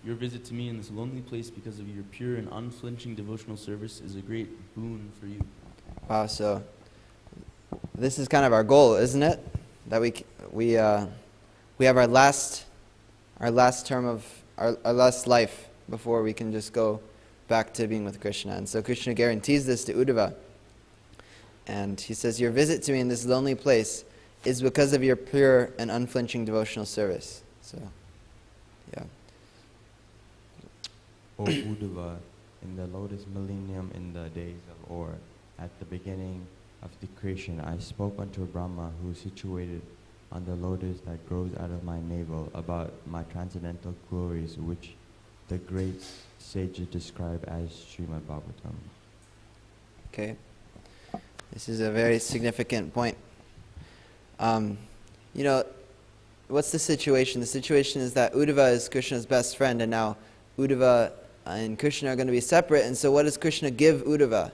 Your visit to me in this lonely place because of your pure and unflinching devotional service is a great boon for you. Wow, so this is kind of our goal, isn't it? That we have our last term of our last life before we can just go back to being with Krishna. And so Krishna guarantees this to Uddhava. And he says, your visit to me in this lonely place is because of your pure and unflinching devotional service. So, yeah. O Uddhava, in the lotus millennium in the days of Or, at the beginning of the creation, I spoke unto Brahma, who is situated on the lotus that grows out of my navel, about my transcendental glories, which the great sages describe as Srimad Bhagavatam. Okay. This is a very significant point. What's the situation? The situation is that Uddhava is Krishna's best friend, and now Uddhava and Krishna are going to be separate, and so what does Krishna give Uddhava?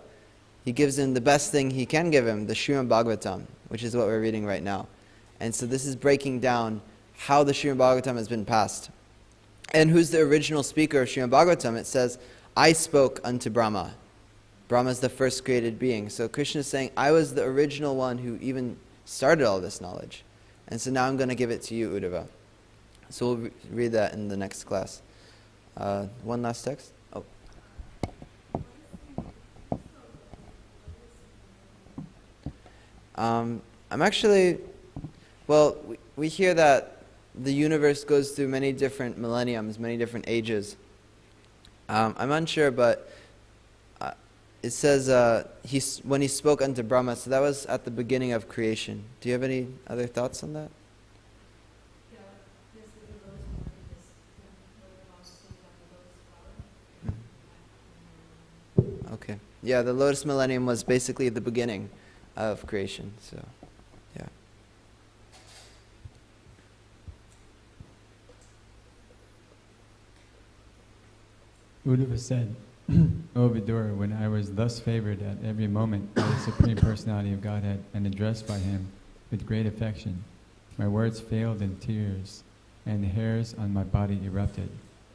He gives him the best thing he can give him, the Srimad Bhagavatam, which is what we're reading right now. And so this is breaking down how the Srimad Bhagavatam has been passed. And who's the original speaker of Srimad Bhagavatam? It says, I spoke unto Brahma. Brahma is the first created being. So Krishna is saying, I was the original one who even started all this knowledge. And so now I'm going to give it to you, Uddhava. So we'll read that in the next class. One last text. Oh. I'm actually, well, we hear that the universe goes through many different millenniums, many different ages. I'm unsure, but it says when he spoke unto Brahma, so that was at the beginning of creation. Do you have any other thoughts on that? Okay. Yeah, the lotus millennium was basically the beginning of creation. So, yeah. Uddhava said, O Vidura, when I was thus favored at every moment by the Supreme Personality of Godhead and addressed by him with great affection, my words failed in tears, and the hairs on my body erupted.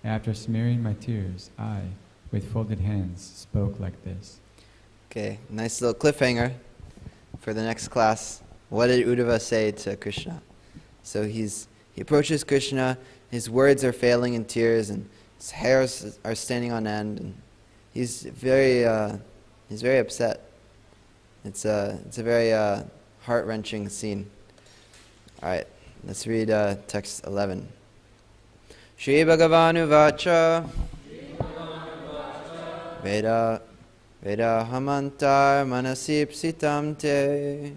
After smearing my tears, I, with folded hands, spoke like this. Okay, nice little cliffhanger for the next class. What did Uddhava say to Krishna? So he approaches Krishna, his words are failing in tears, and his hairs are standing on end, and he's very upset. It's a very heart-wrenching scene. All right, let's read text 11. Shri Bhagavanu Vacha Veda Hamantar Manasipsitam Te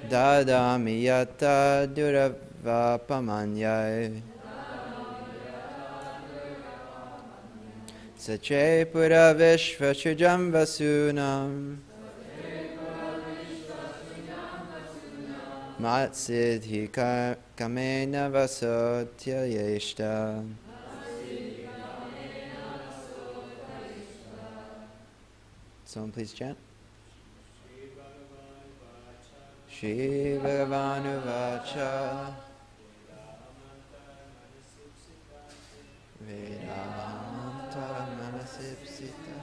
Dadami Yata Duravapamanyai Sache Pura Vishvachujam Vasunam Matsidhi Kamena Vasotya Yeshta. Someone please chant. Shri Bhagavanu Vacha Vedamanta Manasipsita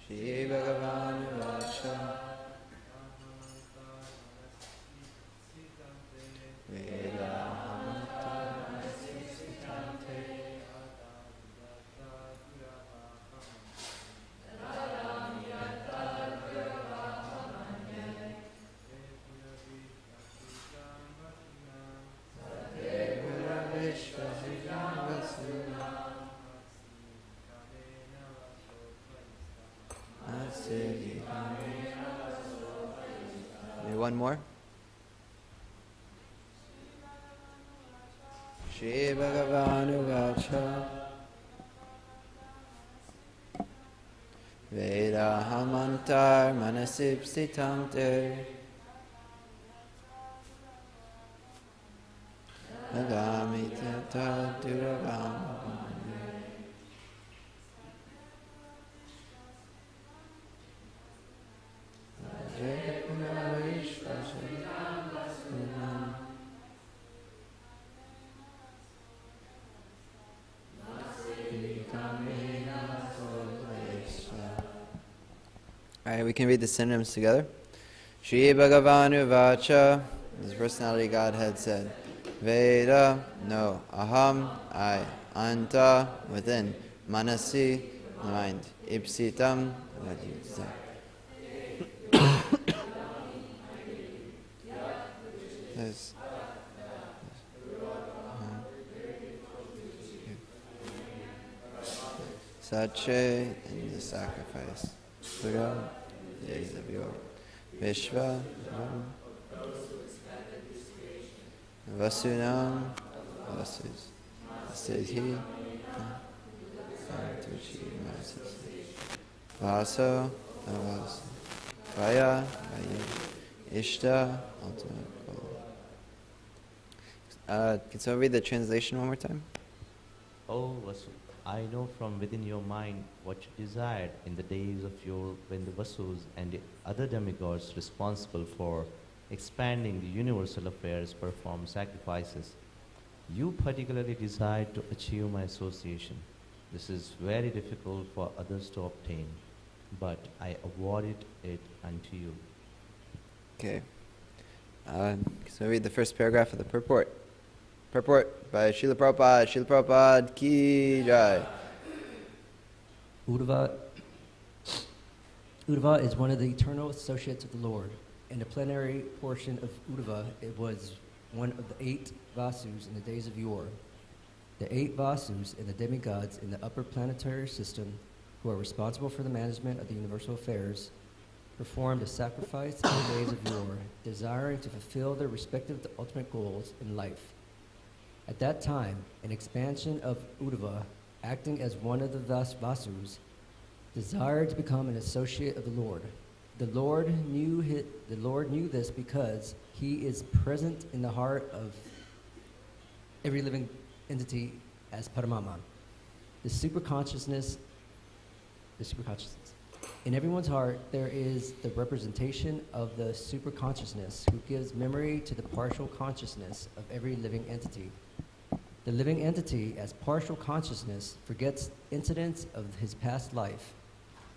Shri Bhagavanu Vacha Vedamanta Manasipsitante Maybe one more. Shri Bhagavanu Vacha Veda hamantar manasipsitam te. Nagami tata duragam. Alright, we can read the synonyms together. Shri Bhagavanu Vacha, his personality Godhead said, Veda, no, Aham, I, Anta, within, Manasi, the mind, Ipsitam, this. Sache in the sacrifice. Buddha, days of your Vishva, Vasunam, Vasus, says he, to achieve masses. Vaso, Vas, Vaya, Vaya, Ishta, ultimate goal. Can someone read the translation one more time? Oh, Vasu, I know from within your mind what you desired in the days of yore, when the Vasus and the other demigods responsible for expanding the universal affairs performed sacrifices. You particularly desired to achieve my association. This is very difficult for others to obtain, but I awarded it unto you. Okay. So read the first paragraph of the purport. Purport by Srila Prabhupada. Srila Prabhupada ki jai. Uddhava is one of the eternal associates of the Lord. In the plenary portion of Uddhava, it was one of the 8 Vasus in the days of yore. The 8 Vasus and the demigods in the upper planetary system, who are responsible for the management of the universal affairs, performed a sacrifice in the days of yore, desiring to fulfill their respective ultimate goals in life. At that time, an expansion of Uddhava, acting as one of the Vasus, desired to become an associate of the Lord. The Lord knew this because he is present in the heart of every living entity as Paramama, the superconsciousness. In everyone's heart, there is the representation of the superconsciousness who gives memory to the partial consciousness of every living entity. The living entity, as partial consciousness, forgets incidents of his past life,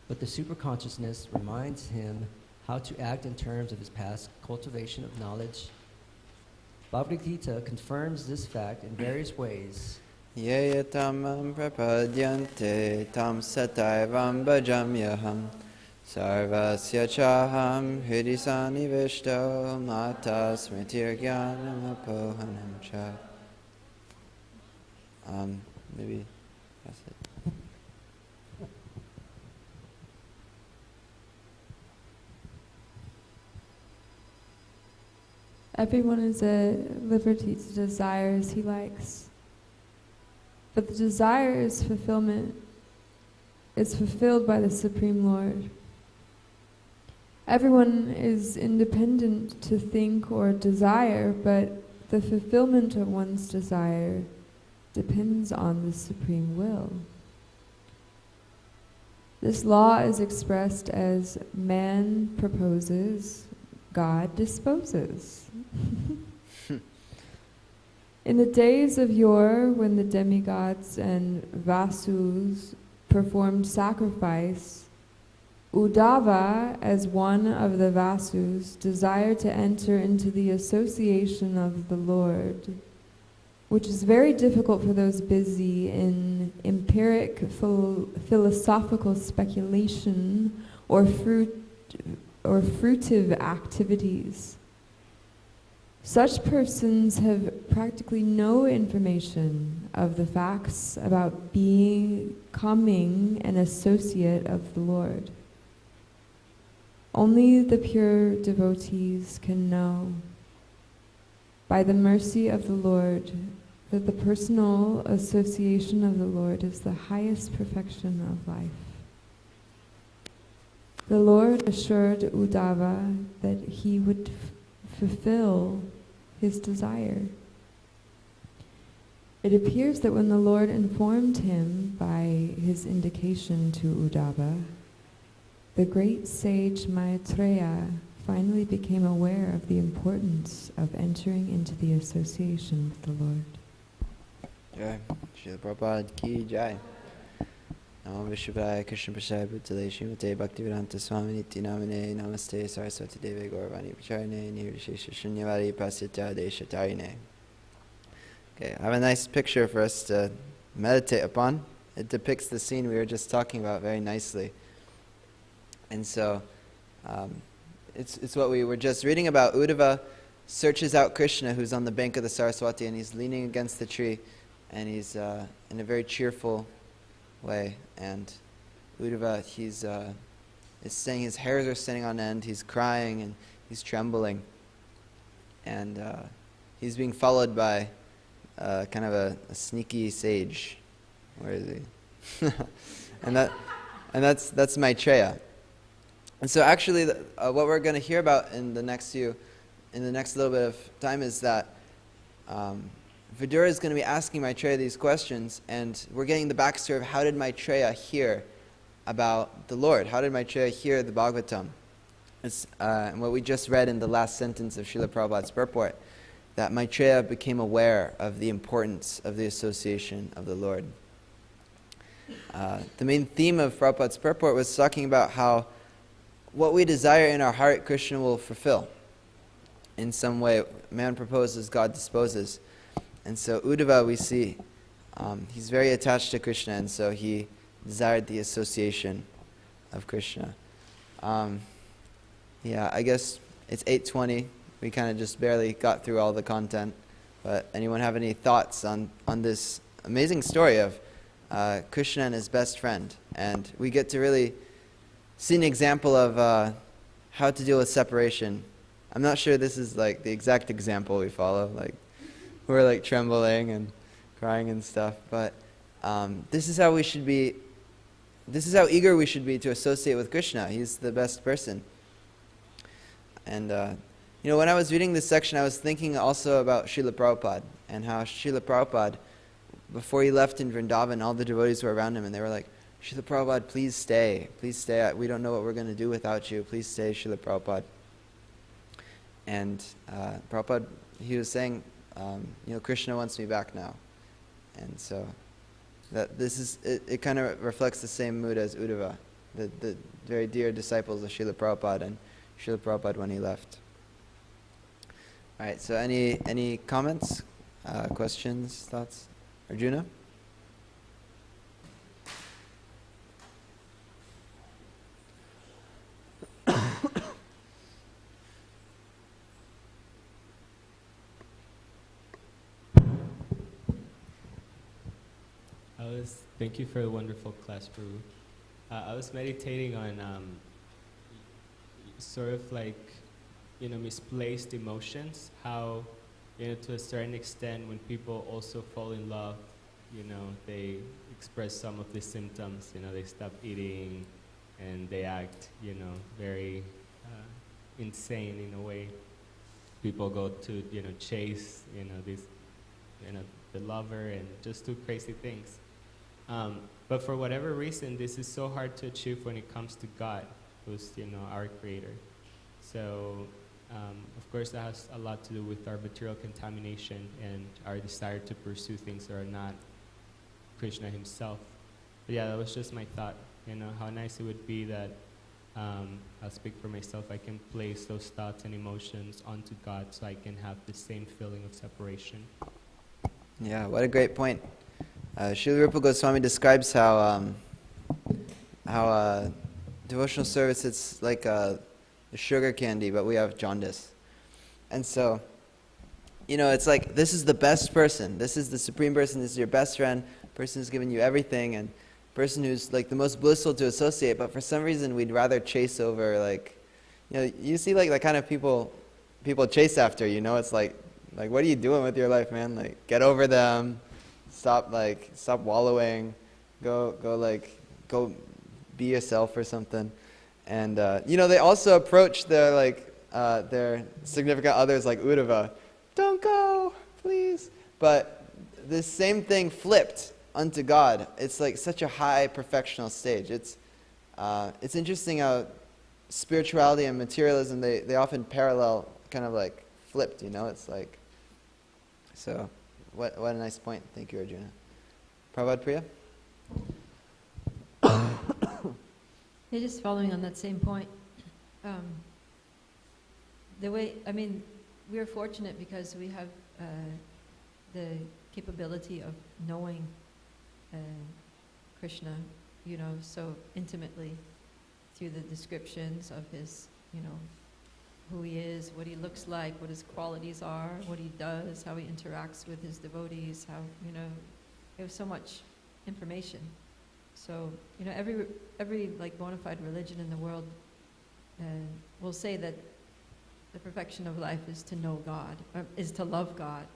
but the superconsciousness reminds him how to act in terms of his past cultivation of knowledge. Bhagavad Gita confirms this fact in various ways. Ye tamam prapadyante tam sataivam bhajamyaham sarvasya chaham hridisani vishto mata smritir jnanam apohanam cha. Maybe that's it. Everyone is at liberty to desire as he likes. But the desire is fulfillment. It's fulfilled by the Supreme Lord. Everyone is independent to think or desire, but the fulfillment of one's desire depends on the Supreme Will. This law is expressed as man proposes, God disposes. In the days of yore, when the demigods and Vasus performed sacrifice, Uddhava, as one of the Vasus, desired to enter into the association of the Lord, which is very difficult for those busy in empiric philosophical speculation or fruitive activities. Such persons have practically no information of the facts about becoming an associate of the Lord. Only the pure devotees can know, by the mercy of the Lord, that the personal association of the Lord is the highest perfection of life. The Lord assured Uddhava that he would fulfill his desire. It appears that when the Lord informed him by his indication to Uddhava, the great sage Maitreya finally became aware of the importance of entering into the association with the Lord. Jai. Srila Prabhupada ki jai. Namo Vishwaya Krishna Prasad Bhutale Srimate Bhaktivedanta Swami Niti Namane Namaste Saraswati Deve Gauravani Pacharine Nirvishesha Shunyavadi Prasyatya Deshatarine. Okay, I have a nice picture for us to meditate upon. It depicts the scene we were just talking about very nicely. And so, it's what we were just reading about. Uddhava searches out Krishna, who's on the bank of the Saraswati, and he's leaning against the tree, and he's in a very cheerful way. And Uddhava, he's saying his hairs are standing on end, he's crying, and he's trembling. And he's being followed by kind of a sneaky sage. Where is he? and that's Maitreya. And so actually, what we're going to hear about in the next little bit of time is that Vidura is going to be asking Maitreya these questions, and we're getting the backstory of how did Maitreya hear about the Lord? How did Maitreya hear the Bhagavatam? And what we just read in the last sentence of Srila Prabhupada's purport, that Maitreya became aware of the importance of the association of the Lord. The main theme of Prabhupada's purport was talking about how what we desire in our heart, Krishna will fulfill. In some way, man proposes, God disposes. And so Uddhava, we see, he's very attached to Krishna, and so he desired the association of Krishna. Yeah, I guess it's 8:20. We kind of just barely got through all the content. But anyone have any thoughts on this amazing story of Krishna and his best friend? And we get to really see an example of how to deal with separation. I'm not sure this is like the exact example we follow. Like, we're like trembling and crying and stuff. But this is how we should be. This is how eager we should be to associate with Krishna. He's the best person. And when I was reading this section, I was thinking also about Srila Prabhupada and how Srila Prabhupada, before he left in Vrindavan, all the devotees were around him and they were like, Srila Prabhupada, please stay. Please stay. We don't know what we're going to do without you. Please stay, Srila Prabhupada. And Prabhupada, he was saying, Krishna wants me back now. And so that it kind of reflects the same mood as Uddhava, the very dear disciples of Srila Prabhupada and Srila Prabhupada when he left. All right, so any comments, questions, thoughts? Arjuna? Thank you for a wonderful class, Prabhu. I was meditating on sort of like, misplaced emotions, how, to a certain extent when people also fall in love, they express some of the symptoms, they stop eating and they act, very insane in a way. People go to, chase, the lover and just do crazy things. But for whatever reason, this is so hard to achieve when it comes to God, who's, our creator. So, of course, that has a lot to do with our material contamination and our desire to pursue things that are not Krishna himself. But yeah, that was just my thought, how nice it would be that, I'll speak for myself, I can place those thoughts and emotions onto God so I can have the same feeling of separation. Yeah, what a great point. Srila Rupa Goswami describes how devotional service, it's like a sugar candy, but we have jaundice. And so, it's like, this is the best person. This is the supreme person. This is your best friend. Person who's given you everything, and person who's like the most blissful to associate. But for some reason, we'd rather chase over, like, you see like the kind of people chase after. It's like what are you doing with your life, man? Like, get over them. Stop wallowing. Go be yourself or something. And they also approach their significant others like Uddhava, don't go, please. But this same thing flipped unto God. It's like such a high perfectional stage. It's interesting how spirituality and materialism, they often parallel, kind of like flipped, it's like, so what a nice point. Thank you, Arjuna. Prabhupada Priya? Yeah, just following on that same point. We're fortunate because we have the capability of knowing Krishna, so intimately through the descriptions of his, who he is, what he looks like, what his qualities are, what he does, how he interacts with his devotees, how, we have so much information. So, every like bona fide religion in the world will say that the perfection of life is to know God, or is to love God.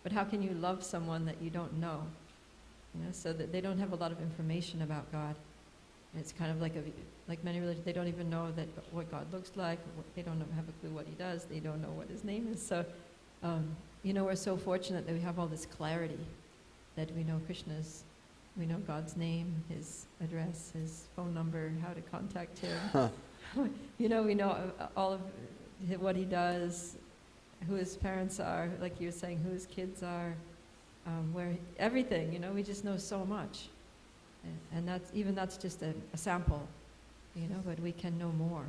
But how can you love someone that you don't know? So that they don't have a lot of information about God. And it's kind of like many religions, they don't even know what God looks like. They don't have a clue what he does. They don't know what his name is. So, we're so fortunate that we have all this clarity, that we know we know God's name, his address, his phone number, how to contact him. Huh. We know all of what he does, who his parents are, like you were saying, who his kids are, everything, we just know so much. And that's just a sample, but we can know more.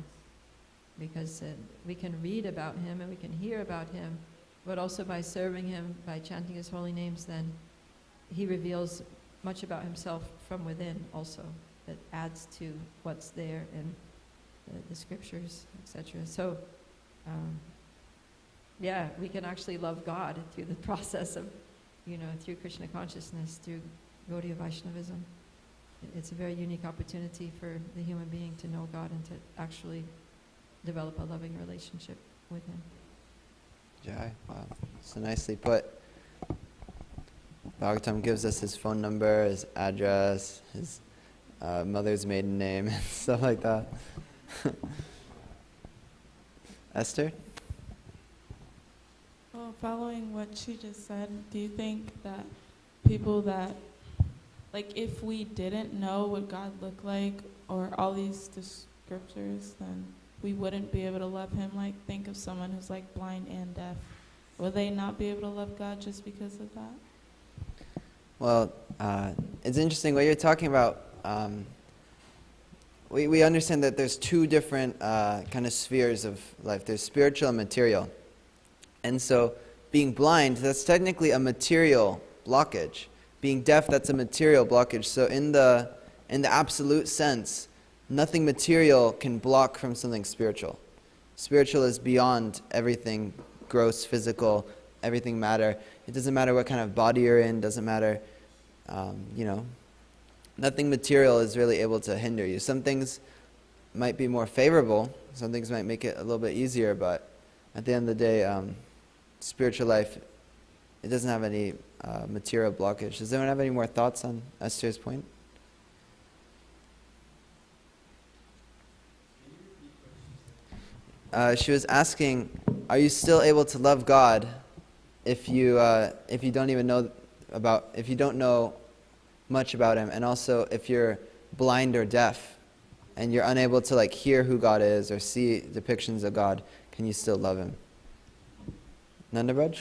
Because we can read about him and we can hear about him, but also by serving him, by chanting his holy names, then he reveals much about himself from within also, that adds to what's there in the scriptures, etc. So, we can actually love God through the process of, through Krishna consciousness, through Gaudiya Vaishnavism. It's a very unique opportunity for the human being to know God and to actually develop a loving relationship with him. Jai, wow, so nicely put. Bhagavatam gives us his phone number, his address, his mother's maiden name, and stuff like that. Esther? Well, following what she just said, do you think that people that, like if we didn't know what God looked like or all these scriptures, then we wouldn't be able to love him? Like think of someone who's like blind and deaf. Will they not be able to love God just because of that? Well, it's interesting what you're talking about. We understand that there's two different kind of spheres of life. There's spiritual and material. And so being blind, that's technically a material blockage. Being deaf, that's a material blockage. So in the absolute sense, nothing material can block from something spiritual. Spiritual is beyond everything gross, physical, everything matter. It doesn't matter what kind of body you're in, doesn't matter, nothing material is really able to hinder you. Some things might be more favorable, some things might make it a little bit easier, but at the end of the day, spiritual life, it doesn't have any material blockage. Does anyone have any more thoughts on Esther's point? She was asking, are you still able to love God if you don't even know if you don't know much about him, and also if you're blind or deaf and you're unable to like hear who God is or see depictions of God, can you still love him? Nandabraj?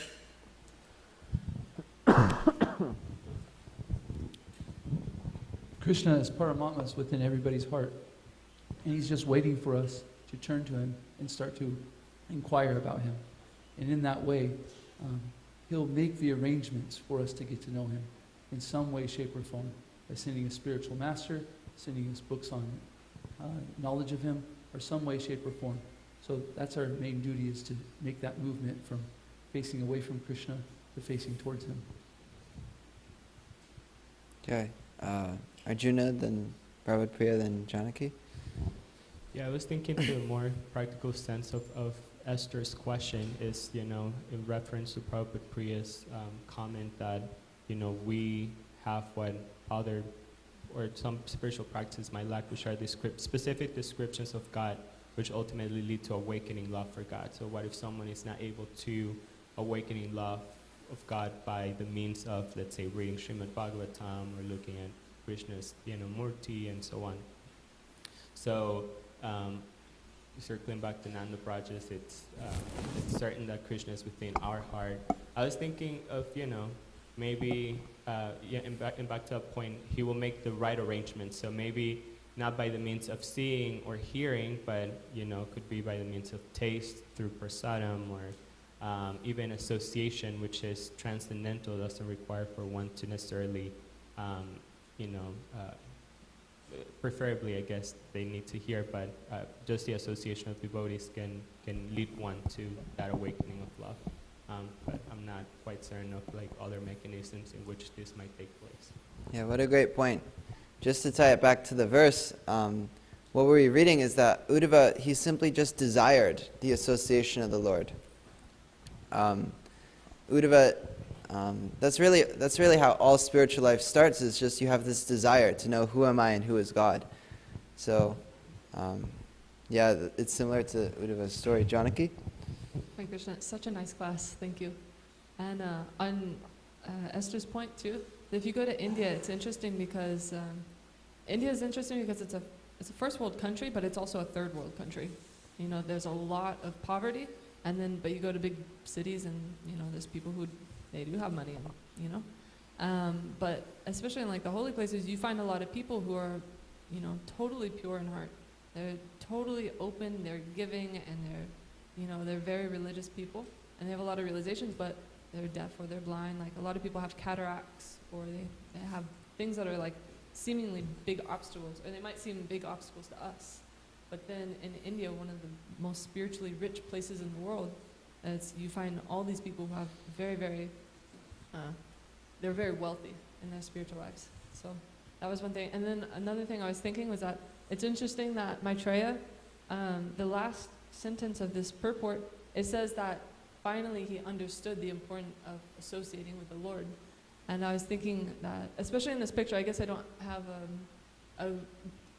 Krishna is Paramatma, is within everybody's heart. And he's just waiting for us to turn to him and start to inquire about him. And in that way, he'll make the arrangements for us to get to know him in some way, shape, or form, by sending a spiritual master, sending us books on knowledge of him, or some way, shape, or form. So that's our main duty, is to make that movement from facing away from Krishna to facing towards him. Okay. Arjuna, then Prabhupada Priya, then Janaki? Yeah, I was thinking to a more practical sense of Esther's question is, in reference to Prabhupada Priya's comment that, we have what other or some spiritual practices might lack, which are specific descriptions of God, which ultimately lead to awakening love for God. So what if someone is not able to awakening love of God by the means of, let's say, reading Srimad Bhagavatam or looking at Krishna's, Murti and so on. So, circling back to Nanda Prajas, it's certain that Krishna is within our heart. I was thinking of, maybe, and back to a point, he will make the right arrangements. So maybe not by the means of seeing or hearing, but, could be by the means of taste through prasadam, or even association, which is transcendental, doesn't require for one to necessarily, preferably, I guess, they need to hear, but just the association of devotees can lead one to that awakening of love. But I'm not quite certain of other mechanisms in which this might take place. Yeah, what a great point. Just to tie it back to the verse, what we're reading is that Uddhava, he simply just desired the association of the Lord. Uddhava, that's really how all spiritual life starts, is just you have this desire to know who am I and who is God. So, it's similar to Uddhava's story. Janaki? Hare Krishna, such a nice class, thank you. And on Esther's point too, if you go to India, it's interesting because India is interesting because it's a first world country, but it's also a third world country. There's a lot of poverty, but you go to big cities and there's people who they do have money, but especially in the holy places, you find a lot of people who are totally pure in heart. They're totally open, they're giving, and they're very religious people, and they have a lot of realizations, but they're deaf or they're blind. A lot of people have cataracts, or they have things that are seemingly big obstacles, or they might seem big obstacles to us. But then in India, one of the most spiritually rich places in the world, you find all these people who have very, very, they're very wealthy in their spiritual lives. So that was one thing. And then another thing I was thinking was that it's interesting that Maitreya, the last sentence of this purport, it says that finally he understood the importance of associating with the Lord. And I was thinking that, especially in this picture, I guess I don't have a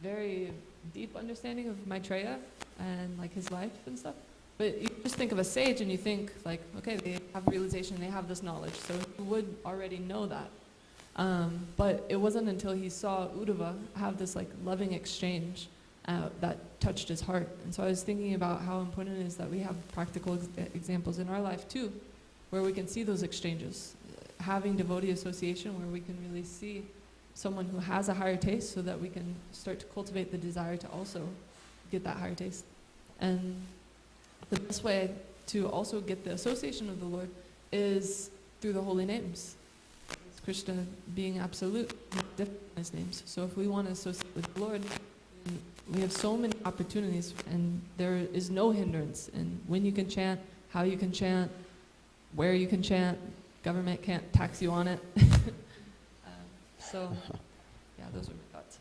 very deep understanding of Maitreya and his life and stuff. But you just think of a sage and you think okay, they have realization, they have this knowledge, so he would already know that. But it wasn't until he saw Uddhava have this loving exchange that touched his heart. And so I was thinking about how important it is that we have practical examples in our life too, where we can see those exchanges. Having devotee association where we can really see someone who has a higher taste, so that we can start to cultivate the desire to also get that higher taste. And the best way to also get the association of the Lord is through the holy names. Krishna being absolute, different in his names. So if we want to associate with the Lord, we have so many opportunities, and there is no hindrance in when you can chant, how you can chant, where you can chant. Government can't tax you on it. So, those are my thoughts.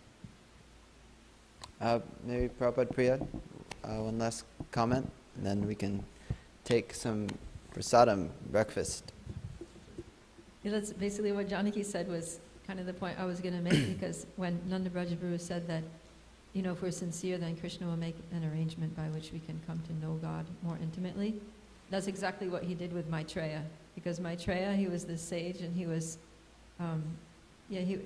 Maybe Prabhupada Priya, one last comment, and then we can take some prasadam, breakfast. That's basically what Janaki said was kind of the point I was going to make, because when Nanda Brajabhuru said that, if we're sincere, then Krishna will make an arrangement by which we can come to know God more intimately. That's exactly what he did with Maitreya, because Maitreya, he was this sage, and he was, he,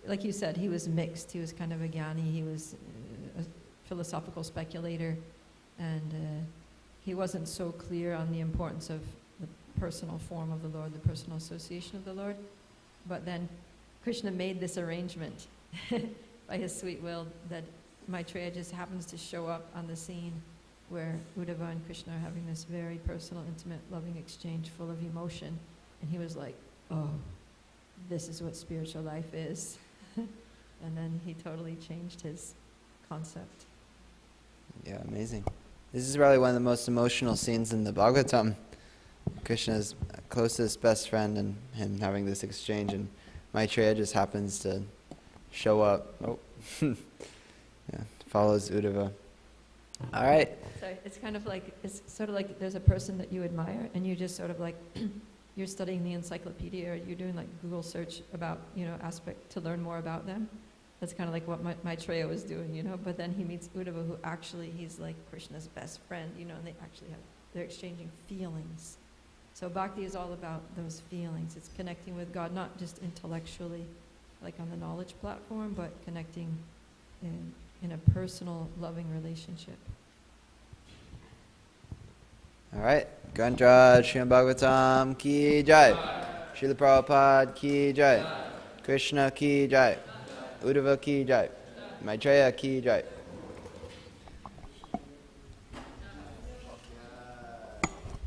like you said, he was mixed. He was kind of a jnani, he was a philosophical speculator, and he wasn't so clear on the importance of the personal form of the Lord, the personal association of the Lord. But then Krishna made this arrangement by his sweet will that Maitreya just happens to show up on the scene where Uddhava and Krishna are having this very personal, intimate, loving exchange full of emotion. And he was like, oh, this is what spiritual life is. And then he totally changed his concept. Yeah, amazing. This is probably one of the most emotional scenes in the Bhagavatam. Krishna's closest best friend and him having this exchange, and Maitreya just happens to show up. Follows Uddhava. All right. Sorry, it's sort of like there's a person that you admire, and you just sort of you're studying the encyclopedia, or you're doing Google search about, aspect to learn more about them. That's kind of like what Maitreya was doing, you know. But then he meets Uddhava, who actually, he's like Krishna's best friend, you know, and they actually they're exchanging feelings. So bhakti is all about those feelings. It's connecting with God, not just intellectually, like on the knowledge platform, but connecting in a personal, loving relationship. All right. Grantraj Srimad Bhagavatam ki jai. Srila Prabhupada ki jai. Krishna ki jai. Uddhava ki jai. Maitreya ki jai.